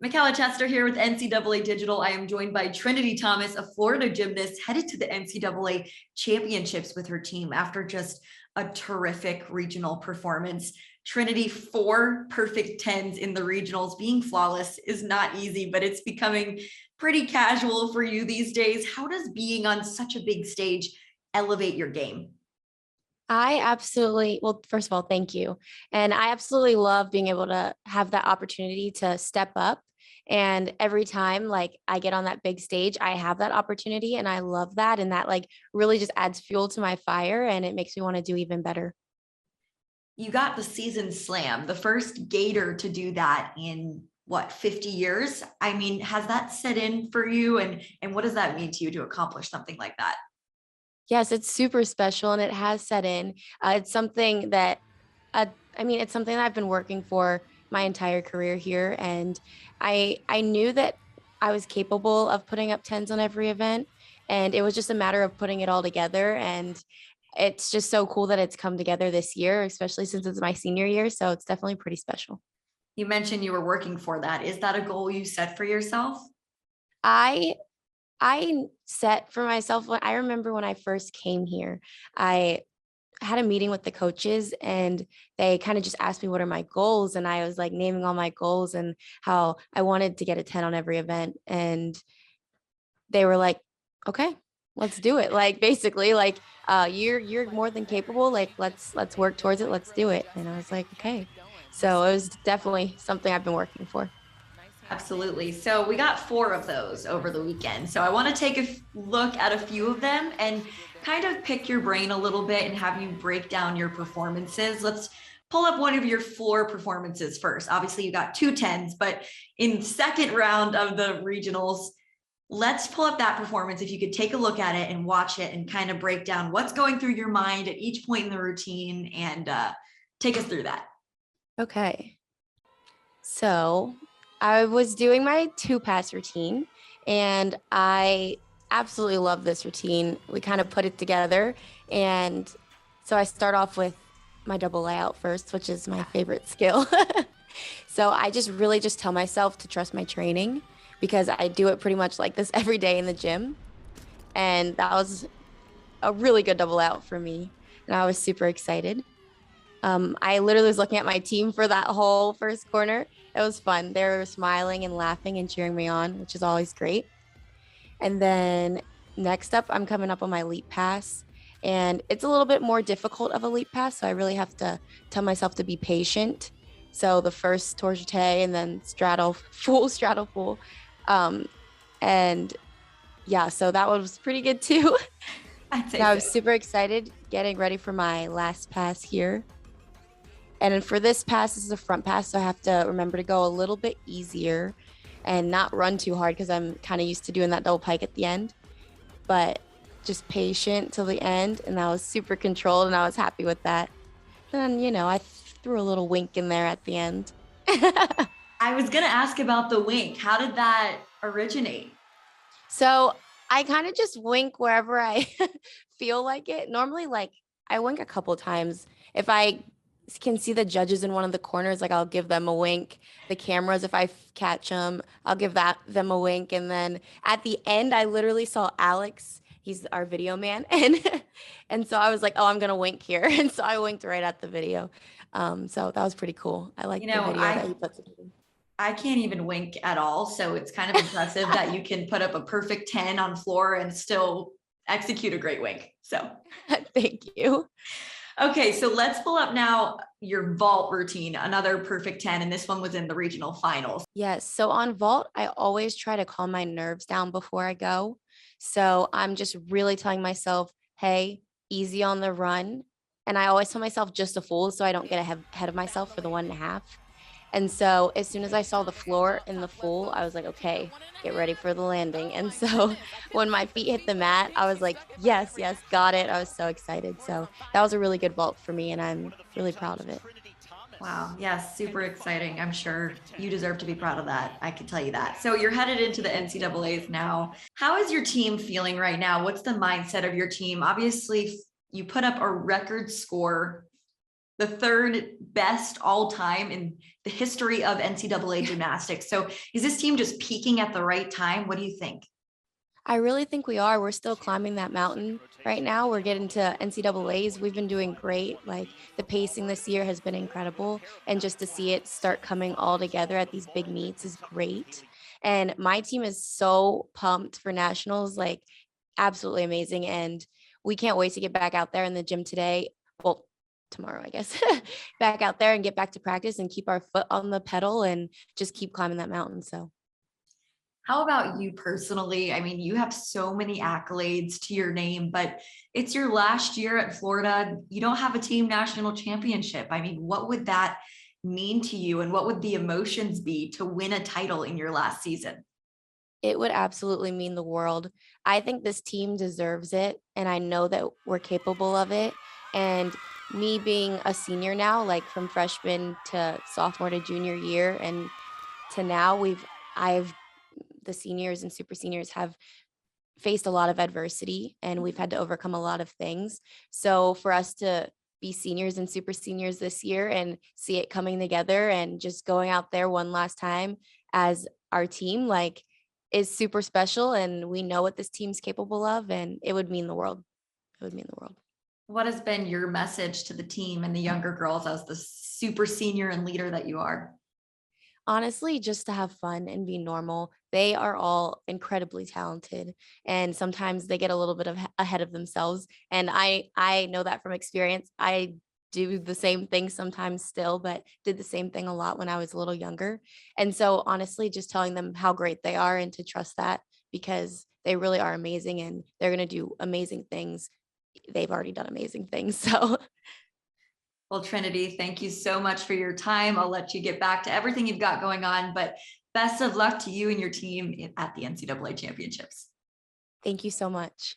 Michaela Chester here with NCAA Digital. I am joined by Trinity Thomas, a Florida gymnast headed to the NCAA Championships with her team after just a terrific regional performance. Trinity, 4 perfect 10s in the regionals. Being flawless is not easy, but it's becoming pretty casual for you these days. How does being on such a big stage elevate your game? Well, first of all, thank you. And I absolutely love being able to have that opportunity to step up. And every time like I get on that big stage, I have that opportunity and I love that. And that like really just adds fuel to my fire and it makes me want to do even better. You got the season slam, the first Gator to do that in what, 50 years? I mean, has that set in for you? And what does that mean to you to accomplish something like that? Yes, it's super special and it has set in. It's something that, uh, it's something that I've been working for my entire career here. And I knew that I was capable of putting up tens on every event. And it was just a matter of putting it all together. And it's just so cool that it's come together this year, especially since it's my senior year. So it's definitely pretty special. You mentioned you were working for that. Is that a goal you set for yourself? I I set for myself when I remember when I first came here, I had a meeting with the coaches and they kind of just asked me what are my goals and I was like naming all my goals and how I wanted to get a 10 on every event and they were like, "Okay, let's do it." Like basically like you're more than capable, like let's work towards it, let's do it. And I was like, "Okay." So it was definitely something I've been working for. Absolutely. So we got 4 of those over the weekend. So I want to take a look at a few of them and kind of pick your brain a little bit and have you break down your performances. Let's pull up one of your floor performances first. Obviously, you got 2 10s, but in second round of the regionals, let's pull up that performance. If you could take a look at it and watch it and kind of break down what's going through your mind at each point in the routine and take us through that. Okay. So I was doing my 2 pass routine and I absolutely love this routine. We kind of put it together. And so I start off with my double layout first, which is my favorite skill. So I just really just tell myself to trust my training because I do it pretty much like this every day in the gym. And that was a really good double out for me. And I was super excited. I literally was looking at my team for that whole first corner. It was fun. They were smiling and laughing and cheering me on, which is always great. And then next up, I'm coming up on my leap pass. And it's a little bit more difficult of a leap pass. So I really have to tell myself to be patient. So the first torsion and then straddle, full straddle, full. Um, and yeah, so that one was pretty good too. I'd say And I so. was super excited getting ready for my last pass here. And then for this pass, this is a front pass, so I have to remember to go a little bit easier and not run too hard because I'm kind of used to doing that double pike at the end. But just patient till the end, and I was super controlled, and I was happy with that. And then, I threw a little wink in there at the end. I was going to ask about the wink. How did that originate? So I kind of just wink wherever I feel like it. Normally, like I wink a couple times. If I can see the judges in one of the corners, like I'll give them a wink. The cameras, if I catch them, I'll give them a wink. And then at the end, I literally saw Alex. He's our video man, and so I was like, "Oh, I'm gonna wink here," and so I winked right at the video. So that was pretty cool. I You like the know, video that I he put together. I can't even wink at all. So it's kind of impressive that you can put up a perfect 10 on floor and still execute a great wink. So, Thank you. okay. So let's pull up now your vault routine, another perfect 10. And this one was in the regional finals. Yes. So on vault, I always try to calm my nerves down before I go. So I'm just really telling myself, hey, easy on the run. And I always tell myself just a fool so I don't get ahead of myself for the 1.5. And so as soon as I saw the floor in the full, I was like, okay, get ready for the landing. And so when my feet hit the mat, I was like, yes, yes, got it. I was so excited. So that was a really good vault for me, and I'm really proud of it. Wow. Yes. Super exciting. I'm sure you deserve to be proud of that. I can tell you that. So you're headed into the NCAAs now. How is your team feeling right now? What's the mindset of your team? Obviously, you put up a record score the third best all time in the history of NCAA gymnastics. So is this team just peaking at the right time? What do you think? I really think we are. We're still climbing that mountain right now. We're getting to NCAAs. We've been doing great. Like the pacing this year has been incredible. And just to see it start coming all together at these big meets is great. And my team is so pumped for nationals, like absolutely amazing. And we can't wait to get back out there in the gym today. Well, tomorrow, I guess, back out there and get back to practice and keep our foot on the pedal and just keep climbing that mountain. So How about you personally? I mean, you have so many accolades to your name, but it's your last year at Florida. You don't have a team national championship. I mean, what would that mean to you? And what would the emotions be to win a title in your last season? it would absolutely mean the world. I think this team deserves it, and I know that we're capable of it. And me being a senior now, like from freshman to sophomore to junior year, and to now, I've, the seniors and super seniors have faced a lot of adversity and we've had to overcome a lot of things. So for us to be seniors and super seniors this year and see it coming together and just going out there one last time as our team, like, is super special. And we know what this team's capable of, and it would mean the world. It would mean the world. What has been your message to the team and the younger girls as the super senior and leader that you are? Honestly, just to have fun and be normal. They are all incredibly talented, and sometimes they get a little bit of ahead of themselves. And I know that from experience. I do the same thing sometimes still, but did the same thing a lot when I was a little younger. And so honestly, just telling them how great they are and to trust that, because they really are amazing and they're going to do amazing things. They've already done amazing things. So Well, Trinity, thank you so much for your time. I'll let you get back to everything you've got going on, but best of luck to you and your team at the NCAA Championships. thank you so much.